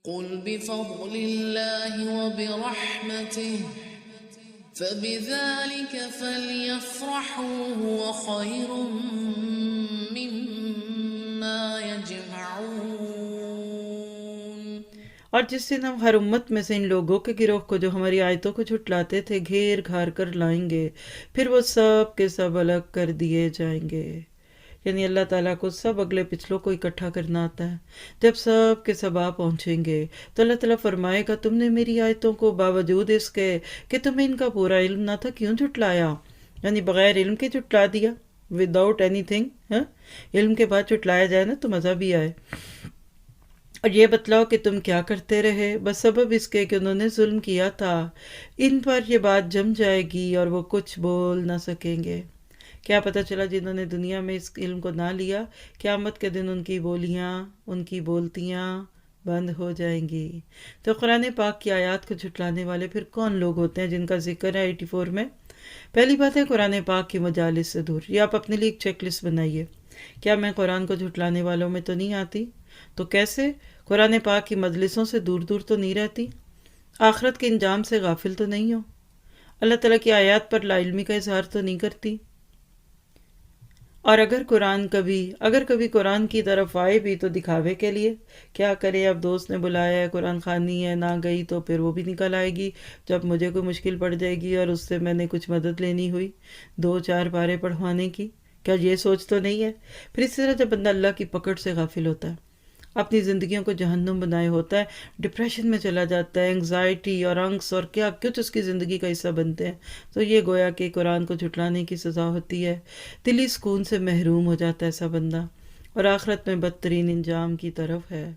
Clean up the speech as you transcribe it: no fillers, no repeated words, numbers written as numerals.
قل بفضل الله وبرحمته فبذلك فليفرحوا هو خير مما يجمعون۔ اور جس دن ہم ہر امت میں سے ان لوگوں کے گروہ کو جو ہماری آیتوں کو جھٹلاتے تھے گھیر گھار کر لائیں گے، پھر وہ سب کے سب الگ کر دیے جائیں گے۔ یعنی اللہ تعالیٰ کو سب اگلے پچھلوں کو اکٹھا کرنا آتا ہے۔ جب سب کے سب آ پہنچیں گے تو اللہ تعالیٰ فرمائے گا تم نے میری آیتوں کو باوجود اس کے کہ تمہیں ان کا پورا علم نہ تھا کیوں جھٹلایا؟ یعنی بغیر علم کے جھٹلا دیا، وداؤٹ اینی تھنگ۔ علم کے بعد جھٹلایا جائے نا تو مزہ بھی آئے۔ اور یہ بتلاؤ کہ تم کیا کرتے رہے، بس سبب اس کے کہ انہوں نے ظلم کیا تھا۔ ان پر یہ بات جم جائے گی اور وہ کچھ بول نہ سکیں گے۔ کیا پتہ چلا جنہوں نے دنیا میں اس علم کو نہ لیا، قیامت کے دن ان کی بولیاں، ان کی بولتیاں بند ہو جائیں گی۔ تو قرآن پاک کی آیات کو جھٹلانے والے پھر کون لوگ ہوتے ہیں جن کا ذکر ہے 84 میں؟ پہلی بات ہے قرآن پاک کی مجالس سے دور۔ یہ آپ اپنے لیے ایک چیک لسٹ بنائیے، کیا میں قرآن کو جھٹلانے والوں میں تو نہیں آتی؟ تو کیسے؟ قرآن پاک کی مجلسوں سے دور دور تو نہیں رہتی؟ آخرت کے انجام سے غافل تو نہیں ہو؟ اللہ تعالیٰ کی آیات پر لا علمی کا اظہار تو نہیں کرتی؟ اور اگر کبھی قرآن کی طرف آئے بھی تو دکھاوے کے لیے، کیا کرے اب دوست نے بلایا ہے، قرآن خوانی ہے، نہ گئی تو پھر وہ بھی نکل آئے گی جب مجھے کوئی مشکل پڑ جائے گی اور اس سے میں نے کچھ مدد لینی ہوئی 2-4 پارے پڑھوانے کی۔ کیا یہ سوچ تو نہیں ہے؟ پھر اس طرح جب بندہ اللہ کی پکڑ سے غافل ہوتا ہے، اپنی زندگیوں کو جہنم بنائے ہوتا ہے، ڈپریشن میں چلا جاتا ہے، انگزائٹی اور انگس اور کیا کچھ اس کی زندگی کا حصہ بنتے ہیں، تو یہ گویا کہ قرآن کو جھٹلانے کی سزا ہوتی ہے۔ دلی سکون سے محروم ہو جاتا ہے ایسا بندہ، اور آخرت میں بدترین انجام کی طرف ہے۔